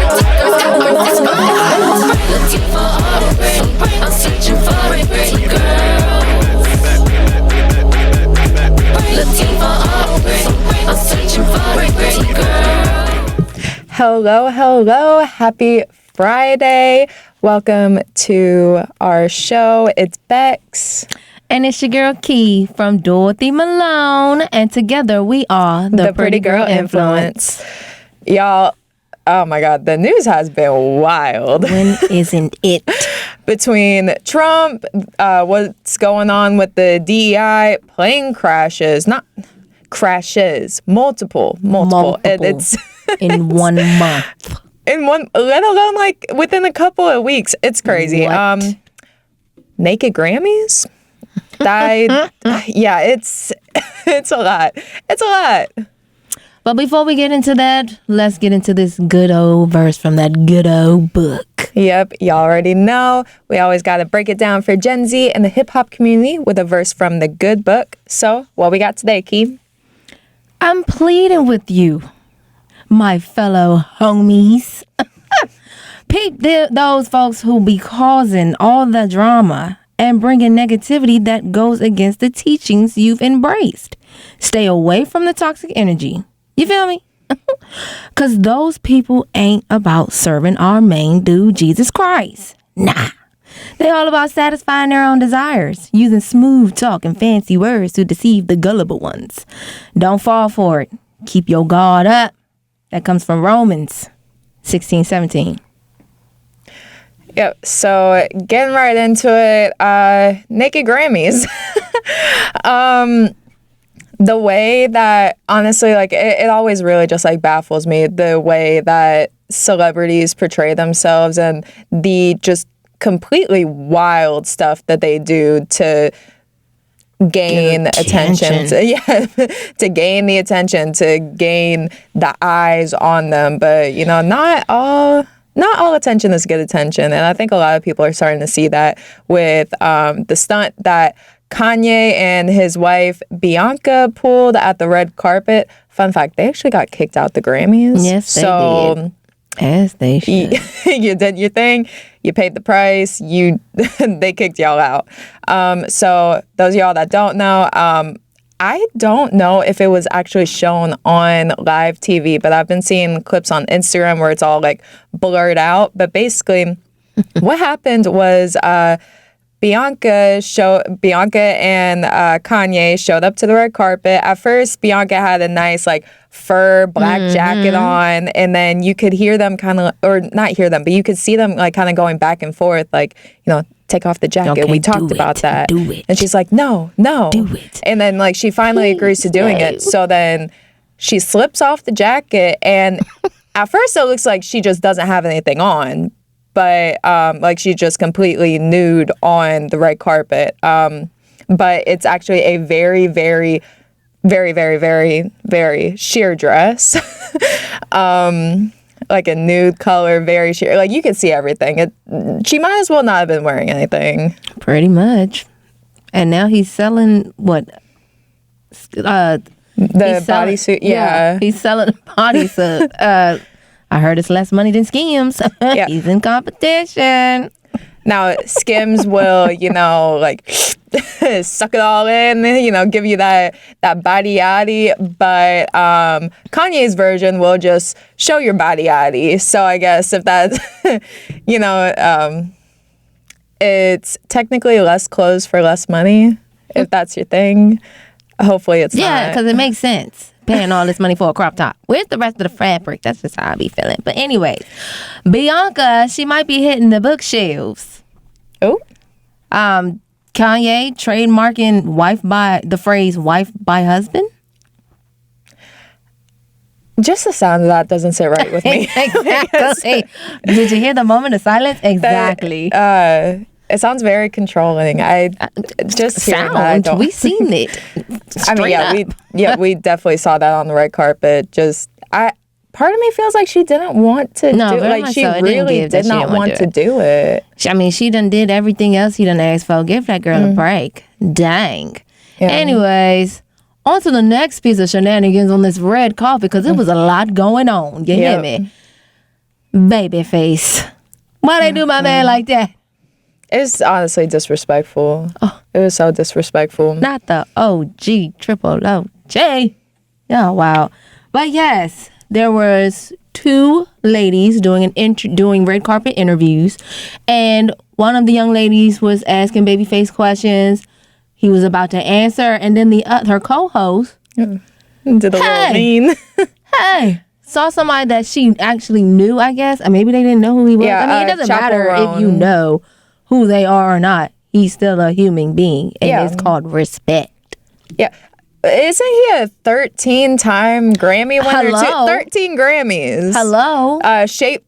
I'm searching for a pretty girl. Looking for a pretty. I'm searching for a pretty girl. Hello, hello. Happy Friday. Welcome to our show. It's Bex. And it's your girl Key from Dorothy Malone. And together we are the Pretty Girl Influence. Y'all, oh my God, the news has been wild. When isn't it? Between Trump, what's going on with the DEI, plane crashes, multiple. It's in 1 month. Let alone like within a couple of weeks. It's crazy. What? Naked Grammys died. Yeah, it's a lot. It's a lot. But before we get into that, let's get into this good old verse from that good old book. Yep, y'all already know. We always got to break it down for Gen Z and the hip-hop community with a verse from the good book. So, what we got today, Key? I'm pleading with you, my fellow homies. Peep those folks who be causing all the drama and bringing negativity that goes against the teachings you've embraced. Stay away from the toxic energy. You feel me? Because those people ain't about serving our main dude, Jesus Christ. Nah. They all about satisfying their own desires, using smooth talk and fancy words to deceive the gullible ones. Don't fall for it. Keep your guard up. That comes from Romans 16:17. Yep, so getting right into it, Naked Grammys. The way that, honestly, like, it always really just, like, baffles me, the way that celebrities portray themselves and the just completely wild stuff that they do to gain attention. To gain the attention, to gain the eyes on them. But, you know, not all attention is good attention. And I think a lot of people are starting to see that with the stunt that Kanye and his wife Bianca pulled at the red carpet. Fun fact, they actually got kicked out the Grammys. Yes, they did. As they should. You did your thing. You paid the price. They kicked y'all out. So those of y'all that don't know, I don't know if it was actually shown on live TV, but I've been seeing clips on Instagram where it's all like blurred out. But basically, what happened was Bianca and Kanye showed up to the red carpet. At first, Bianca had a nice like fur black jacket on, and then you could hear them kind of, or not hear them, but you could see them like kind of going back and forth, like, you know, take off the jacket. Okay, we talked about that. Do it. And she's like, no. Do it. And then like she finally agrees to doing it. So then she slips off the jacket, and at first it looks like she just doesn't have anything on. But like she's just completely nude on the red carpet. But it's actually a very, very, very, very, very, very sheer dress. Like a nude color, very sheer. Like you can see everything. She might as well not have been wearing anything. Pretty much. And now he's selling what? The bodysuit. Yeah. He's selling a bodysuit. I heard it's less money than Skims. Yeah. He's in competition. Now, Skims will, you know, like suck it all in, you know, give you that body yaddy. But Kanye's version will just show your body yaddy. So I guess if that's, you know, it's technically less clothes for less money, if that's your thing. Hopefully it's not. Yeah, because it makes sense. Paying all this money for a crop top. Where's the rest of the fabric? That's just how I be feeling. But anyways, Bianca, she might be hitting the bookshelves. Oh. Kanye trademarking the phrase wife by husband. Just the sound of that doesn't sit right with me. Exactly. Did you hear the moment of silence? Exactly. It sounds very controlling. I just hearing that, I don't. We seen it. I mean, we definitely saw that on the red carpet. Part of me feels like she didn't want to do it. Like she really did not want to do it. I mean, she done did everything else he done asked for. Give that girl a break. Dang. Yeah. Anyways, on to the next piece of shenanigans on this red carpet because it was a lot going on. You hear me? Babyface. Why they do my man like that? It's honestly disrespectful. Oh. It was so disrespectful. Not the OG triple OJ. Oh wow. But yes, there was 2 ladies doing doing red carpet interviews, and one of the young ladies was asking Babyface questions. He was about to answer, and then her co-host did a little mean. Hey, saw somebody that she actually knew, I guess. Or maybe they didn't know who he was. Yeah, I mean, it doesn't matter if you know who they are or not. He's still a human being, and it's called respect. Yeah. Isn't he a 13-time Grammy winner? Hello? 13 Grammys. Hello? Shaped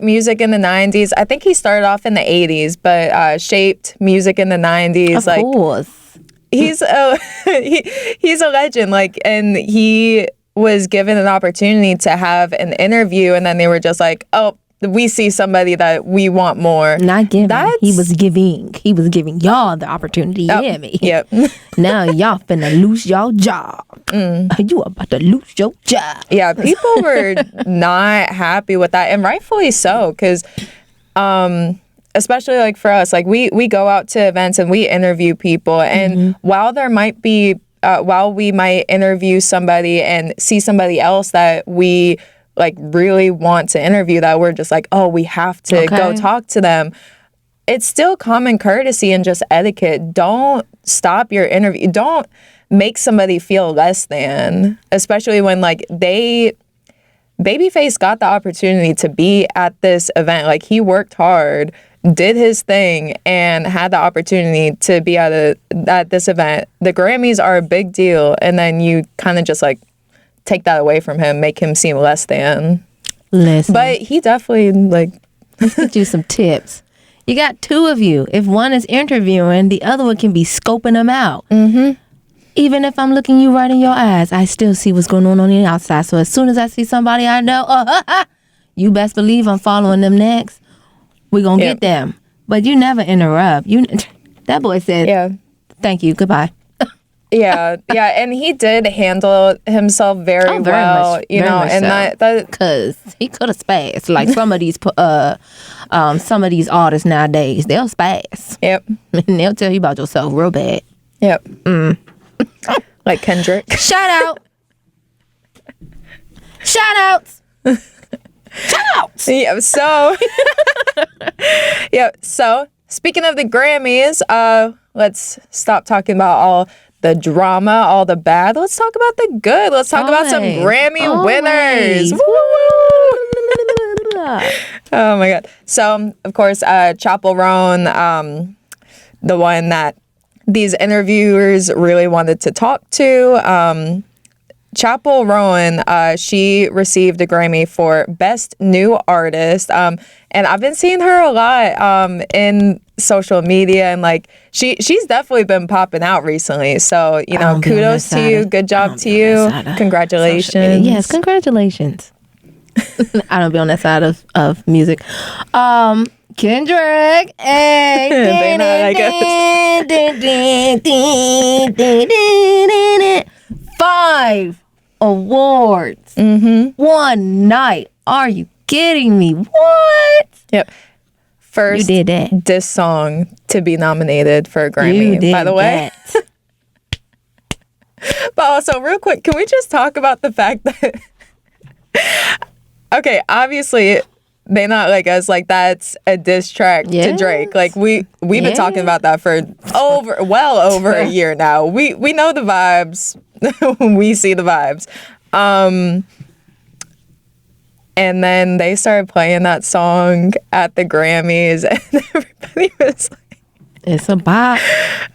music in the 90s. I think he started off in the 80s, but shaped music in the 90s. Of course. He's a he's a legend. And he was given an opportunity to have an interview, and then they were just like, "Oh, we see somebody that we want more." Not giving. He was giving. He was giving y'all the opportunity. You hear me? Yep. Now y'all finna lose y'all job. You about to lose your job. Yeah, people were not happy with that, and rightfully so, because especially for us, we go out to events and we interview people, and while there might be while we might interview somebody and see somebody else that we really want to interview, that we're just oh, we have to go talk to them, it's still common courtesy and just etiquette. Don't stop your interview. Don't make somebody feel less than, especially when Babyface got the opportunity to be at this event. He worked hard, did his thing, and had the opportunity to be at this event. The Grammys are a big deal, and then you kind of just take that away from him, make him seem less than. Listen. But he definitely Let's get you some tips. You got 2 of you. If one is interviewing, the other one can be scoping them out. Even if I'm looking you right in your eyes, I still see what's going on the outside. So as soon as I see somebody I know, you best believe I'm following them next. We're going to get them. But you never interrupt. That boy said, thank you, goodbye. Yeah, and he did handle himself very well, much and so. that because he could have spazzed. Some of these artists nowadays, they'll spaz. Yep. And they'll tell you about yourself real bad. Yep. Like Kendrick. Shout out. Shout outs. Shout outs. Yeah. So speaking of the Grammys, let's stop talking about all the drama, all the bad. Let's talk about the good. Let's talk about some Grammy winners. Woo! Oh my God. So, of course, Chappell Roan, the one that these interviewers really wanted to talk to. Chappell Roan, she received a Grammy for Best New Artist. And I've been seeing her a lot in social media, and she's definitely been popping out recently. So, kudos to you. Good job to you. Congratulations. Yes, congratulations. I don't be on that side of music. Kendrick. They not like us. 5 awards. One night. Are you kidding me? What? Yep. First you did that. Diss song to be nominated for a Grammy, by the way. But also, real quick, can we just talk about the fact that okay, obviously they not like us, that's a diss track to Drake. We've been talking about that for well over a year now. We know the vibes. We see the vibes. And then they started playing that song at the Grammys, and everybody was like, it's a bop.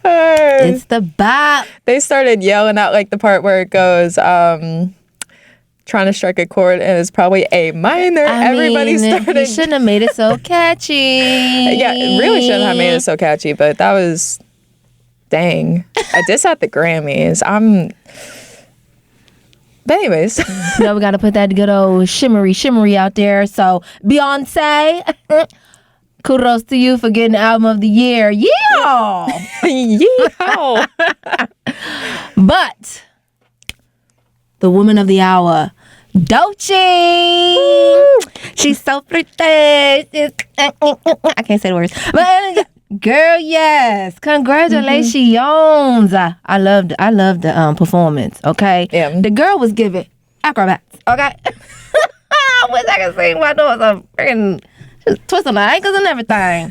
It's the bop. They started yelling out the part where it goes, trying to strike a chord, and it's probably A minor. Everybody started. You shouldn't have made it so catchy. Yeah, it really shouldn't have made it so catchy, but that was, dang. A diss at the Grammys. But anyways. We got to put that good old shimmery out there. So, Beyonce, kudos to you for getting Album of the Year. Yeah! Yeehaw! But the Woman of the Hour, Doechii. She's so pretty. I can't say the words. But girl, yes. Congratulations. I loved the performance, okay? Yeah. The girl was giving acrobats, okay? I wish I could sing my nose off freaking twisting my ankles and everything.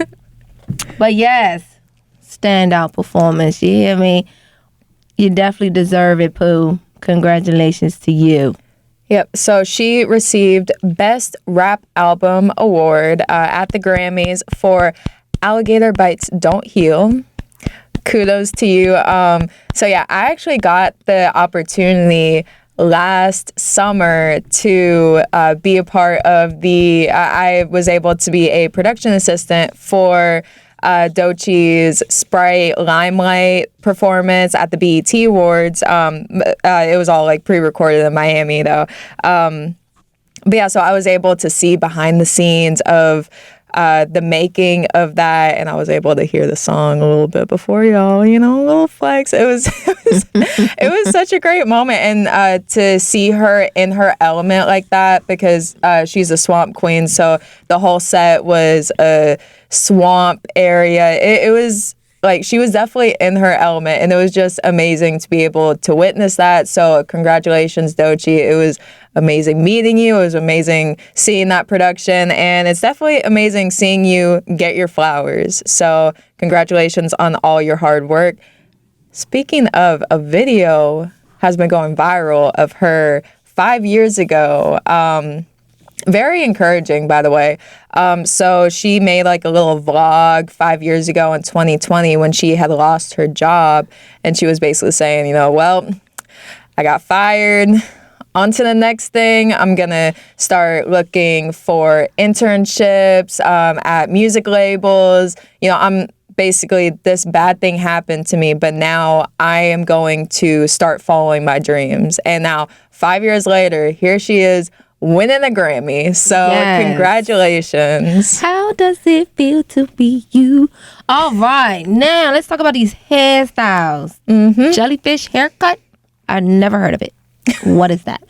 But yes, standout performance. You hear me? You definitely deserve it, Pooh. Congratulations to you. Yep. So she received Best Rap Album Award at the Grammys for Alligator Bites Don't Heal. Kudos to you. So yeah, I actually got the opportunity last summer to be a part of I was able to be a production assistant for Doechii's Sprite Limelight performance at the BET Awards. It was all like pre-recorded in Miami though. But yeah, so I was able to see behind the scenes of the making of that, and I was able to hear the song a little bit before y'all, a little flex. It was it was such a great moment, and to see her in her element like that, because she's a swamp queen, so the whole set was a swamp area. It was like she was definitely in her element, and it was just amazing to be able to witness that. So congratulations, Doechii. It was amazing meeting you. It was amazing seeing that production, and it's definitely amazing seeing you get your flowers. So congratulations on all your hard work. Speaking of, a video has been going viral of her 5 years ago. Very encouraging, by the way. So she made like a little vlog 5 years ago in 2020 when she had lost her job, and she was basically saying, well, I got fired. On to the next thing. I'm gonna start looking for internships at music labels. I'm basically, this bad thing happened to me, but now I am going to start following my dreams. And now 5 years later, here she is winning a Grammy. So Yes. Congratulations. How does it feel to be you? All right, now let's talk about these hairstyles. Jellyfish haircut. I never heard of it. What is that?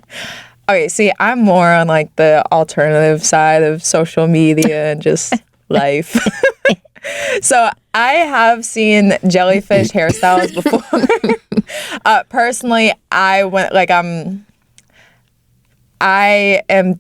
Okay, see, I'm more on like the alternative side of social media and just life. So I have seen jellyfish hairstyles before. Personally, I am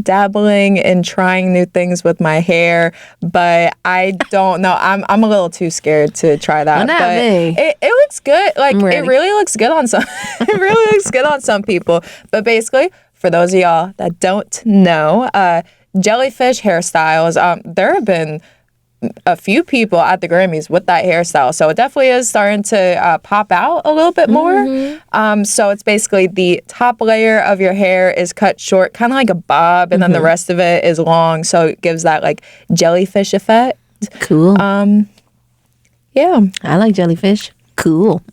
dabbling in trying new things with my hair, but I don't know. I'm a little too scared to try that. Well, not but me. it looks good. Like I'm it ready. really looks good on some. It really looks good on some people. But basically, for those of y'all that don't know, jellyfish hairstyles. There have been a few people at the Grammys with that hairstyle. So it definitely is starting to pop out a little bit more. So it's basically the top layer of your hair is cut short, kind of like a bob, and then the rest of it is long. So it gives that like jellyfish effect. Cool. Yeah. I like jellyfish. Cool.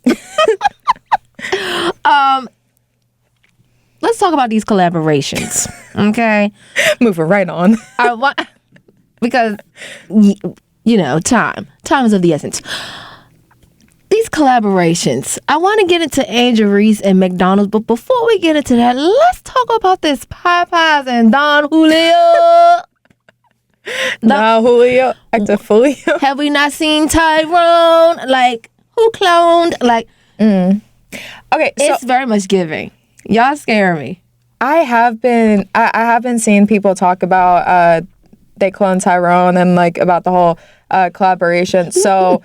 Let's talk about these collaborations. Okay. Moving right on. Because time is of the essence. These collaborations. I want to get into Angel Reese and McDonald's, but before we get into that, let's talk about this Popeyes and Don Julio. Julio, actor Julio. Have we not seen Tyrone? Like, who cloned? Like, Okay, so it's very much giving. Y'all scare me. I have been seeing people talk about they clone Tyrone and like about the whole collaboration. So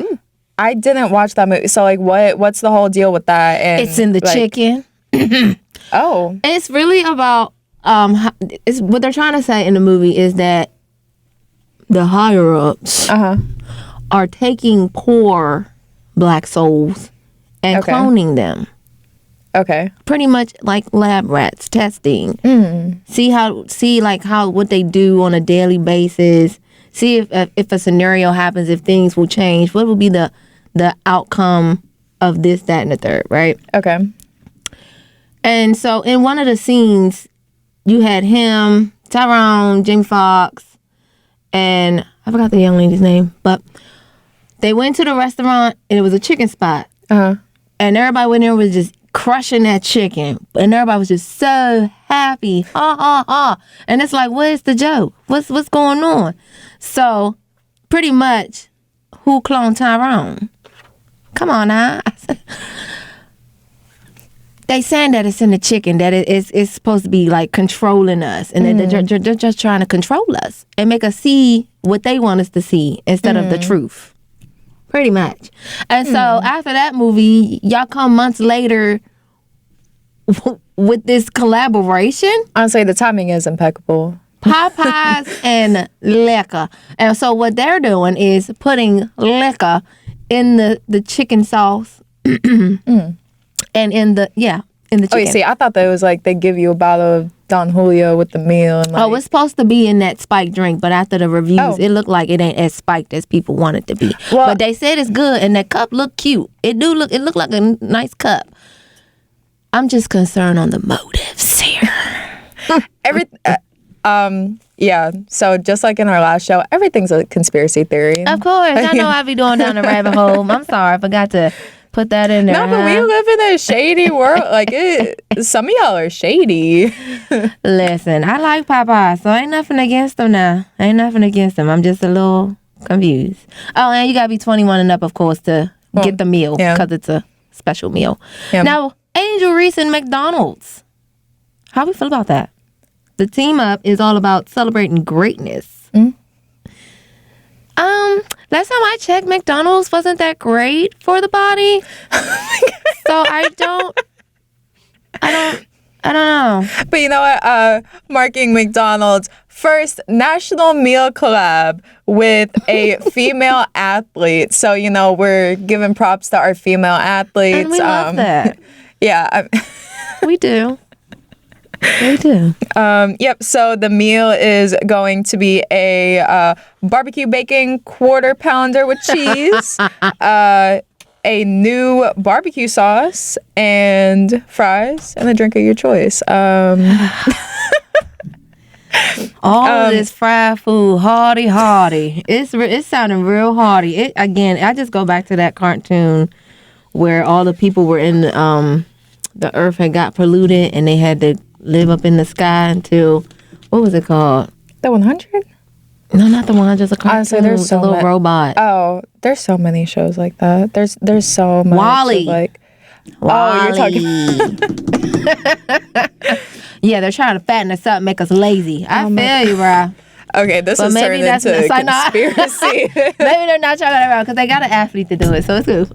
I didn't watch that movie. So like what's the whole deal with that? And It's in the like, chicken. Oh. It's really about it's what they're trying to say in the movie is that the higher ups are taking poor black souls and Okay. cloning them. Okay. Pretty much like lab rats testing. See how what they do on a daily basis. See if a scenario happens, if things will change. What will be the outcome of this, that, and the third, right? Okay. And so in one of the scenes, you had him, Tyrone, Jamie Foxx, and I forgot the young lady's name, but they went to the restaurant and it was a chicken spot. And everybody went there was just crushing that chicken, and everybody was just so happy, ha ha ha. And it's like, where's the joke? What's going on? So, pretty much, who cloned Tyrone? Come on now. They saying that it's in the chicken, that it's supposed to be like controlling us, and they're just trying to control us and make us see what they want us to see instead of the truth. Pretty much. And so after that movie, y'all come months later with this collaboration. Honestly, the timing is impeccable. Popeyes and liquor. And so what they're doing is putting liquor in the chicken sauce and in the chicken. Oh, you see, I thought that was like they give you a bottle of Don Julio with the meal. And It's supposed to be in that spiked drink, but after the reviews, it looked like it ain't as spiked as people want it to be. Well, but they said it's good, and that cup looked cute. It looked like a nice cup. I'm just concerned on the motives here. Yeah. So just like in our last show, everything's a conspiracy theory. Of course, I know I be going down the rabbit hole. I'm sorry, I forgot to put that in there. No, but we live in a shady world. Like some of y'all are shady. Listen, I like Popeye, so ain't nothing against them now. Ain't nothing against them. I'm just a little confused. Oh, and you gotta be 21 and up, of course, to get the meal because it's a special meal. Yeah. Now, Angel Reese and McDonald's. How we feel about that? The team up is all about celebrating greatness. Last time I checked, McDonald's wasn't that great for the body. So I don't know. But you know what? Marking McDonald's first national meal collab with a female athlete. So, we're giving props to our female athletes. And we love that. Yeah. We do. We do. Yep. So the meal is going to be a barbecue bacon quarter pounder with cheese, a new barbecue sauce, and fries, and a drink of your choice. All of this fried food, hardy. It's sounding real hardy. I just go back to that cartoon where all the people were in the earth had got polluted, and they had to live up in the sky until, what was it called? The 100? No, not the 100. It's a cartoon. Honestly, there's a little robot. Oh, there's so many shows like that. There's so much. Wally. Wally. Oh, you're talking. Yeah, they're trying to fatten us up, make us lazy. I feel you, bro. Okay, this is turned into a conspiracy. Maybe they're not trying to around because they got an athlete to do it, so it's cool.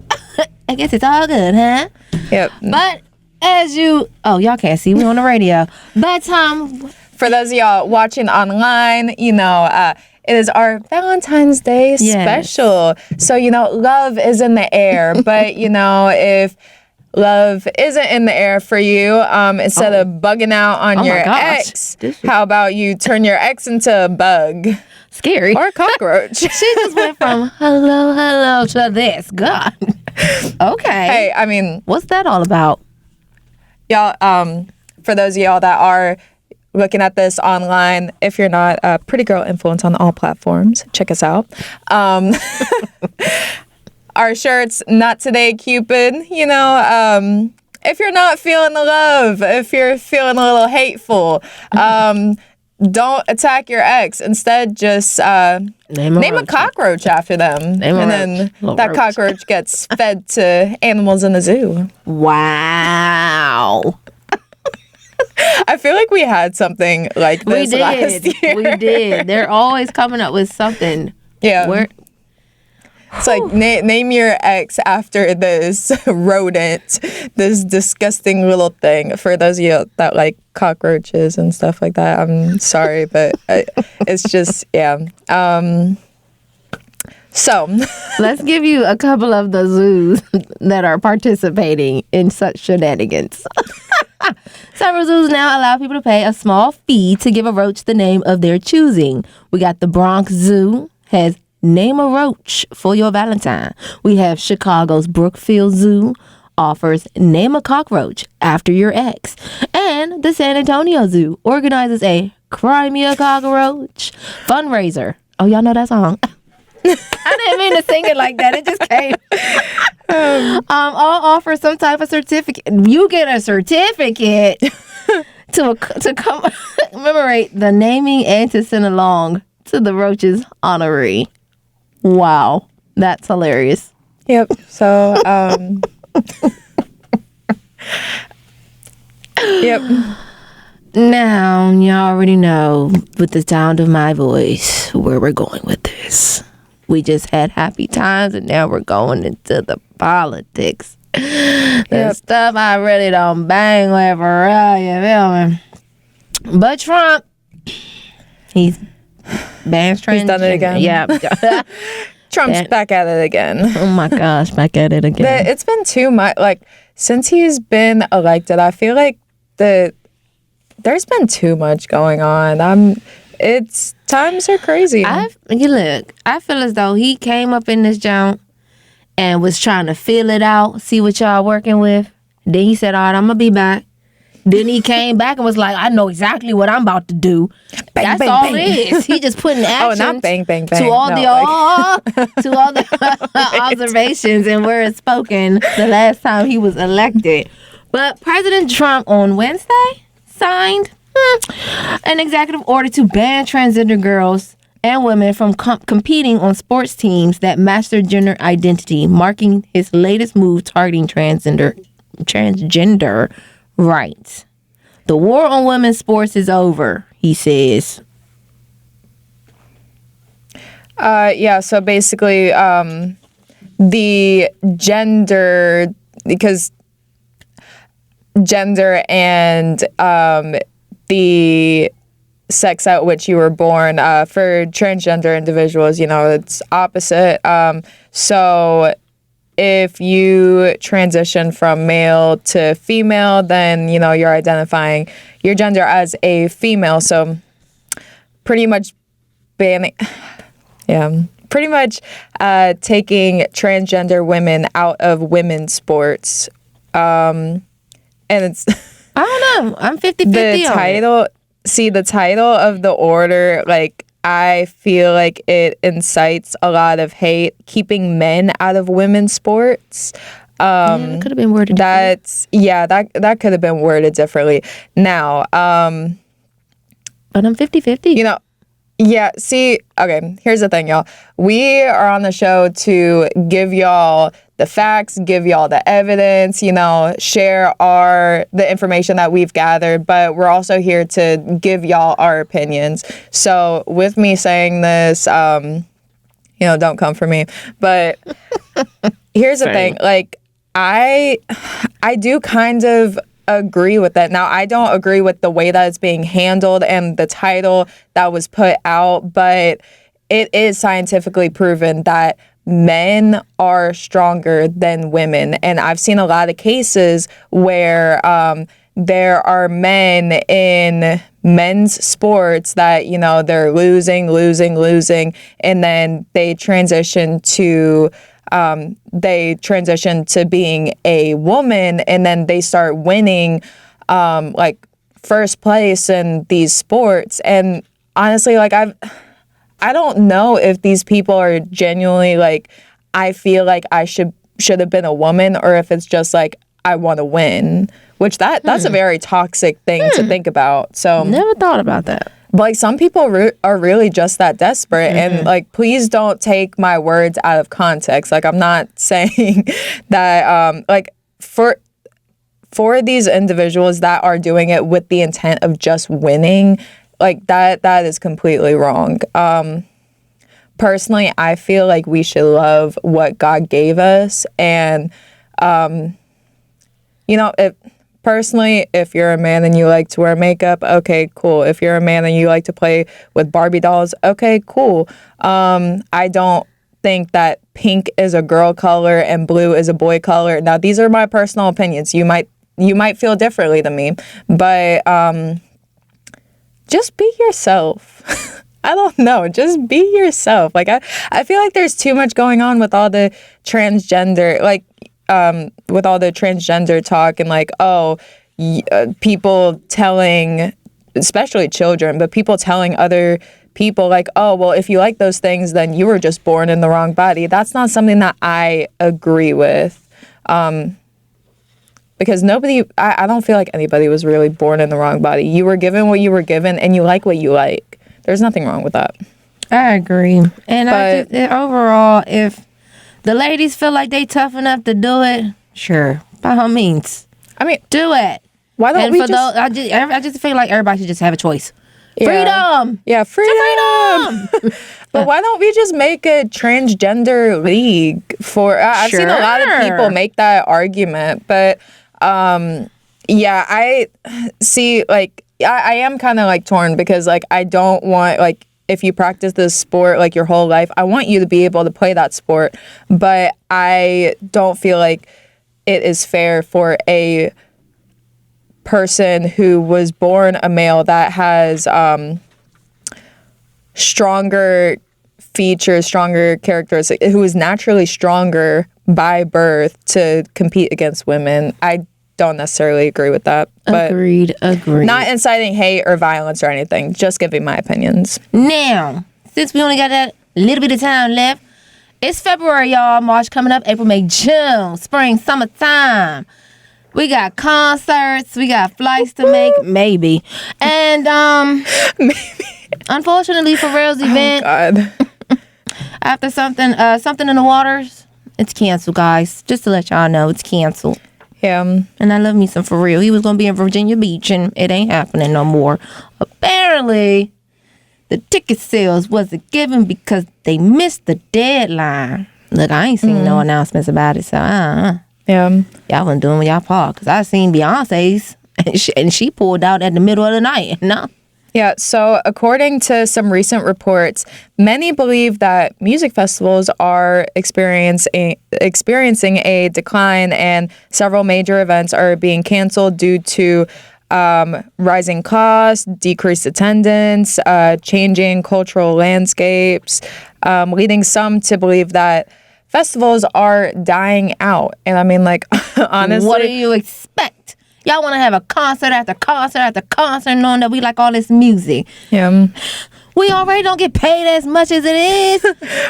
I guess it's all good, huh? Yep. But y'all can't see, we on the radio. But for those of y'all watching online, it is our Valentine's Day special. So, love is in the air. But, if love isn't in the air for you, instead of bugging out on your ex, how about you turn your ex into a bug? Scary. Or a cockroach. She just went from hello to this. God. Okay. Hey, I mean, what's that all about? Y'all, for those of y'all that are looking at this online, if you're not, Pretty Girl Influence on all platforms, check us out. Our shirts, Not Today, Cupid, if you're not feeling the love, if you're feeling a little hateful, don't attack your ex. Instead, just name a cockroach after them. Then that cockroach gets fed to animals in the zoo. Wow. I feel like we had something like this last year. We did. They're always coming up with something. Yeah. It's like, name your ex after this rodent, this disgusting little thing. For those of you that like cockroaches and stuff like that, I'm sorry, but it's just, yeah. So let's give you a couple of the zoos that are participating in such shenanigans. Several zoos now allow people to pay a small fee to give a roach the name of their choosing. We got the Bronx Zoo has Name a Roach for Your Valentine. We have Chicago's Brookfield Zoo offers Name a Cockroach after your ex. And the San Antonio Zoo organizes a Cry Me a Cockroach fundraiser. Oh, y'all know that song? I didn't mean to sing it like that. It just came. I'll offer some type of certificate. You get a certificate to commemorate the naming and to send along to the Roach's honoree. Wow, that's hilarious. Yep. So, yep. Now, you already know with the sound of my voice where we're going with this. We just had happy times and now we're going into the politics. The stuff I really don't bang with for real, you feel me? But Trump, he's banned transgender. He's done it again. Yeah. Trump's back at it again. Oh my gosh, back at it again. It's been too much. Like, since he's been elected, I feel like there's been too much going on. Times are crazy. I feel as though he came up in this jump and was trying to feel it out, see what y'all working with. Then he said, all right, I'm going to be back. Then he came back and was like, I know exactly what I'm about to do. Bang, That's bang, all bang. it is. He just putting action not bang, bang, bang. to all No, to all the observations and words spoken the last time he was elected. But President Trump on Wednesday signed an executive order to ban transgender girls and women from competing on sports teams that match their gender identity, marking his latest move targeting transgender rights. The war on women's sports is over, he says. So basically, the gender, because gender and the sex at which you were born, for transgender individuals, it's opposite. So if you transition from male to female, then, you're identifying your gender as a female. So pretty much banning, pretty much taking transgender women out of women's sports. And it's... I don't know. I'm 50-50 the title, the title of the order, like, I feel like it incites a lot of hate, keeping men out of women's sports. It could have been worded differently. That could have been worded differently. Now, but I'm 50-50. Okay, here's the thing, y'all. We are on the show to give y'all the facts, give y'all the evidence, share the information that we've gathered, but we're also here to give y'all our opinions. So with me saying this, don't come for me, but here's the thing, like, I do kind of agree with that. Now, I don't agree with the way that it's being handled and the title that was put out, but it is scientifically proven that men are stronger than women. And I've seen a lot of cases where there are men in men's sports that, they're losing, and then they transition to being a woman, and then they start winning like first place in these sports. And honestly, like, I don't know if these people are genuinely like, I feel like I should have been a woman, or if it's just like, I want to win, which that's a very toxic thing to think about. So never thought about that. But like, some people are really just that desperate, and like, please don't take my words out of context. Like, I'm not saying that like for these individuals that are doing it with the intent of just winning, like, that is completely wrong. Personally, I feel like we should love what God gave us, and if you're a man and you like to wear makeup, okay, cool. If you're a man and you like to play with Barbie dolls, okay, cool. I don't think that pink is a girl color and blue is a boy color. Now, these are my personal opinions. You might feel differently than me, but just be yourself. I don't know. Just be yourself. Like, I feel like there's too much going on with all the transgender, like, with all the transgender talk, and like, people telling, especially children, but people telling other people like, oh, well, if you like those things, then you were just born in the wrong body. That's not something that I agree with. Because I don't feel like anybody was really born in the wrong body. You were given what you were given, and you like what you like. There's nothing wrong with that. I agree. And overall, if the ladies feel like they tough enough to do it, sure, by all means. I mean, do it. Why don't we just... I just feel like everybody should just have a choice. Yeah. Freedom! Yeah, freedom! But why don't we just make a transgender league for... I've seen a lot of people make that argument, but... yeah, I see, like, I am kind of, like, torn because, like, I don't want, like, if you practice this sport, like, your whole life, I want you to be able to play that sport, but I don't feel like it is fair for a person who was born a male that has, stronger features, stronger characters, who is naturally stronger by birth to compete against women. I don't necessarily agree with that. But Agreed. not inciting hate or violence or anything, just giving my opinions. Now, since we only got that little bit of time left, it's February, y'all. March coming up, April, May, June, spring, summertime. We got concerts, we got flights to make, maybe. And Maybe. Unfortunately for Real's event, God. after something in the waters, it's canceled, guys. Just to let y'all know, it's canceled. Yeah. And I love me some For Real. He was going to be in Virginia Beach, and it ain't happening no more. Apparently, the ticket sales wasn't given because they missed the deadline. Look, I ain't seen no announcements about it, so Yeah. y'all wasn't doing y'all part. Because I seen Beyonce's, and she pulled out at the middle of the night. No. Yeah, so according to some recent reports, many believe that music festivals are experiencing a decline, and several major events are being canceled due to rising costs, decreased attendance, changing cultural landscapes, leading some to believe that festivals are dying out. And I mean, like, honestly... What do you expect? Y'all want to have a concert after concert after concert knowing that we like all this music. Yeah. We already don't get paid as much as it is.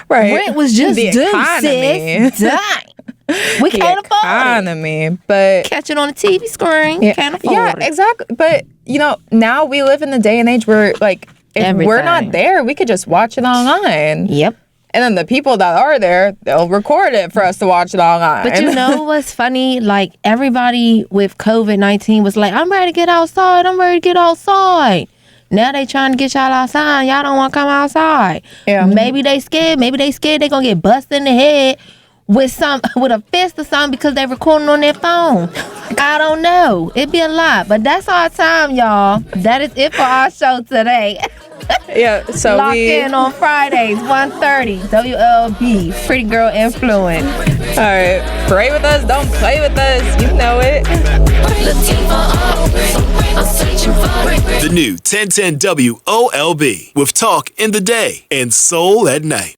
Right. Rent was just The due, economy. sis. Dang. We can't afford economy, but... Catch it on the TV screen. Yeah, Can't afford yeah, it. exactly. But, you know, now we live in the day and age where, like, if we're not there, we could just watch it online. Yep. And then the people that are there, they'll record it for us to watch it online. But you know what's funny? Like, everybody with COVID-19 was like, I'm ready to get outside. I'm ready to get outside. Now they trying to get y'all outside. Y'all don't want to come outside. Yeah. Maybe they scared. Maybe they scared they going to get busted in the head with a fist or something because they recording on their phone. I don't know. It'd be a lot. But that's our time, y'all. That is it for our show today. Yeah, so Lock in on Fridays, 1:30, WLB, Pretty Girl Influence. All right, pray with us, don't play with us. You know it. Looking for all, I'm searching for The new 1010 WOLB with talk in the day and soul at night.